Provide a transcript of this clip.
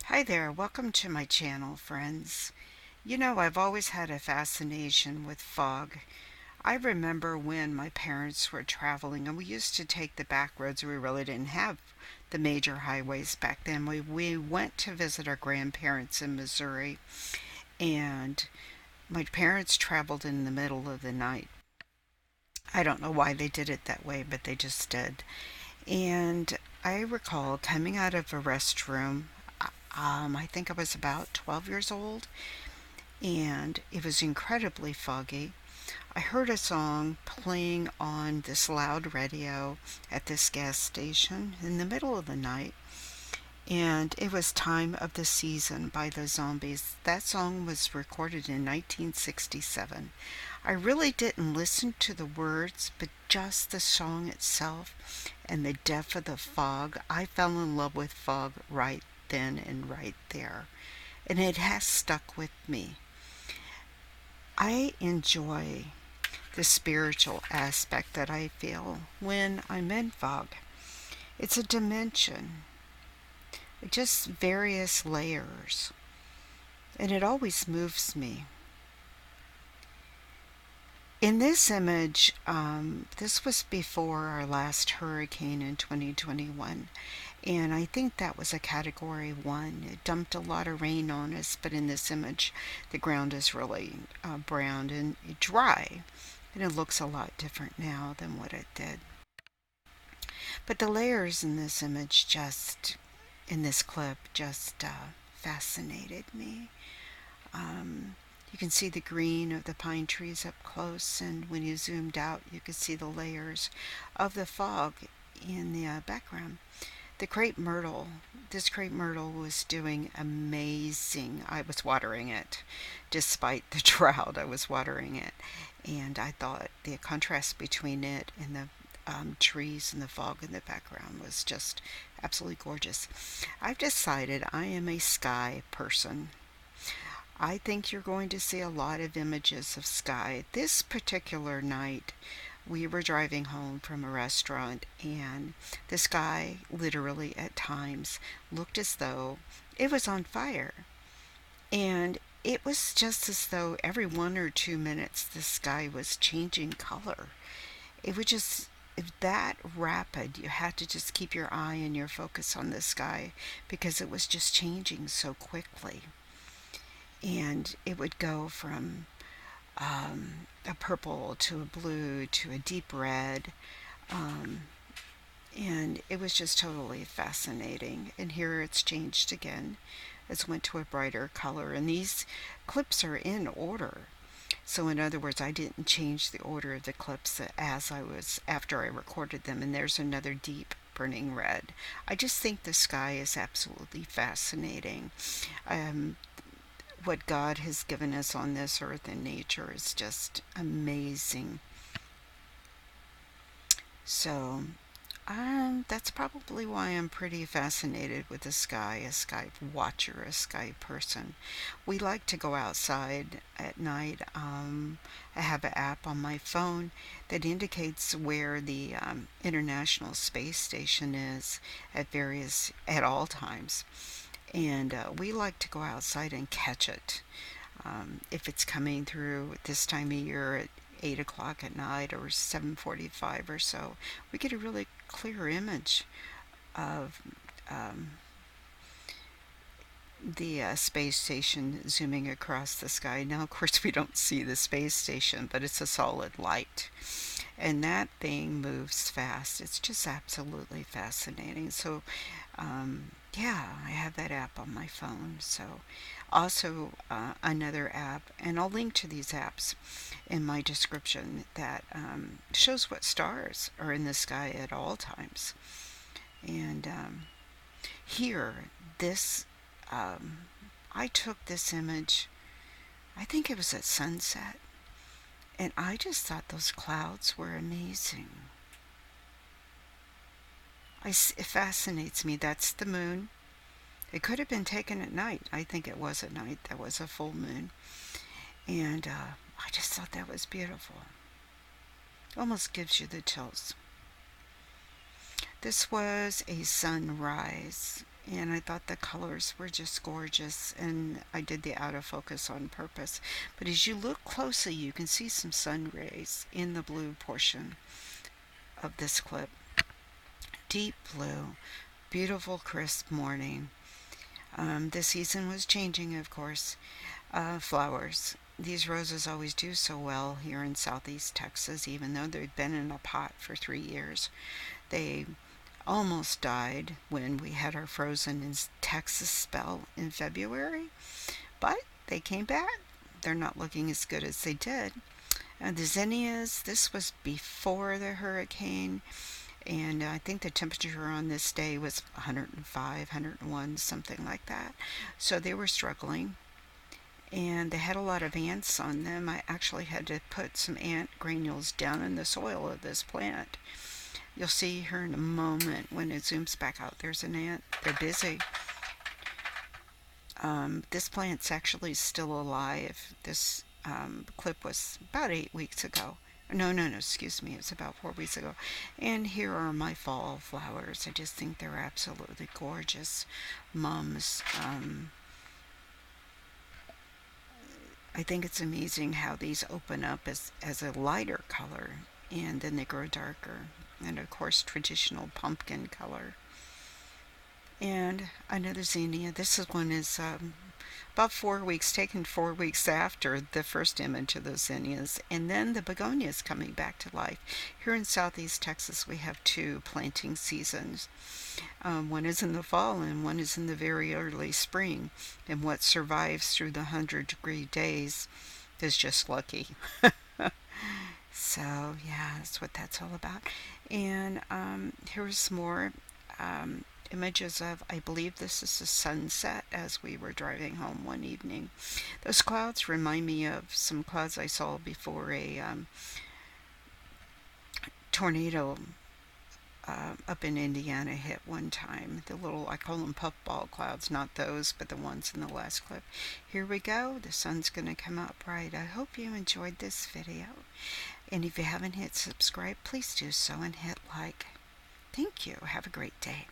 Hi there, welcome to my channel, friends. I've always had a fascination with fog. I remember when my parents were traveling and we used to take the back roads. We really didn't have the major highways back then. We went to visit our grandparents in Missouri, and my parents traveled in the middle of the night. I don't know why they did it that way, but they just did. And I recall coming out of a restroom. I think I was about 12 years old, and it was incredibly foggy. I heard a song playing on this loud radio at this gas station in the middle of the night, and it was Time of the Season by the Zombies. That song was recorded in 1967. I really didn't listen to the words, but just the song itself and the depth of the fog. I fell in love with fog right then and right there, and it has stuck with me. I enjoy the spiritual aspect that I feel when I'm in fog. It's a dimension, just various layers, and it always moves me. In this image, this was before our last hurricane in 2021, and I think that was a category 1. It dumped a lot of rain on us, but in this image, the ground is really brown and dry, and it looks a lot different now than what it did. But the layers in this image in this clip, fascinated me. You can see the green of the pine trees up close, and when you zoomed out, you could see the layers of the fog in the background. The crepe myrtle, this crepe myrtle was doing amazing. I was watering it. Despite the drought, I was watering it. And I thought the contrast between it and the trees and the fog in the background was just absolutely gorgeous. I've decided I am a sky person. I think you're going to see a lot of images of sky. This particular night, we were driving home from a restaurant, and the sky literally at times looked as though it was on fire. And it was just as though every 1 or 2 minutes the sky was changing color. It would just that rapid. You had to just keep your eye and your focus on the sky because it was just changing so quickly. And it would go from a purple to a blue to a deep red. Um, and it was just totally fascinating. And here it's changed again. It's went to a brighter color. And these clips are in order. So in other words, I didn't change the order of the clips after I recorded them. And there's another deep burning red. I just think the sky is absolutely fascinating. What God has given us on this earth and nature is just amazing. So, that's probably why I'm pretty fascinated with the sky, a sky watcher, a sky person. We like to go outside at night. I have an app on my phone that indicates where the International Space Station is at all times. And we like to go outside and catch it. If it's coming through this time of year at 8 o'clock at night or 7:45 or so, we get a really clear image of the space station zooming across the sky. Now, of course, we don't see the space station, but it's a solid light. And that thing moves fast. It's just absolutely fascinating. So, yeah, I have that app on my phone. So, also another app, and I'll link to these apps in my description that shows what stars are in the sky at all times. And here, this, I took this image, I think it was at sunset, and I just thought those clouds were amazing. It fascinates me. That's the moon. It could have been taken at night. I think it was at night. There was a full moon. And I just thought that was beautiful. Almost gives you the chills. This was a sunrise, and I thought the colors were just gorgeous, and I did the out of focus on purpose. But as you look closely, you can see some sun rays in the blue portion of this clip. Deep blue, beautiful crisp morning. The season was changing, of course. Flowers. These roses always do so well here in southeast Texas, even though they've been in a pot for 3 years. They almost died when we had our frozen in Texas spell in February, but they came back. They're not looking as good as they did. The zinnias, this was before the hurricane, and I think the temperature on this day was 105, 101, something like that. So they were struggling, and they had a lot of ants on them. I actually had to put some ant granules down in the soil of this plant. You'll see her in a moment when it zooms back out. There's an ant. They're busy. This plant's actually still alive. This clip was about 8 weeks ago. No, excuse me. It was about 4 weeks ago. And here are my fall flowers. I just think they're absolutely gorgeous. Mums. I think it's amazing how these open up as a lighter color, and then they grow darker. And of course, traditional pumpkin color. And another zinnia. This one is about 4 weeks, taken 4 weeks after the first image of those zinnias. And then the begonias coming back to life. Here in southeast Texas, we have 2 planting seasons. One is in the fall and one is in the very early spring. And what survives through the 100-degree days is just lucky. So, yeah, that's what that's all about. And here's more images of, I believe this is the sunset as we were driving home one evening. Those clouds remind me of some clouds I saw before a tornado up in Indiana hit one time. The little, I call them puffball clouds, not those, but the ones in the last clip. Here we go. The sun's going to come out bright. I hope you enjoyed this video. And if you haven't hit subscribe, please do so and hit like. Thank you. Have a great day.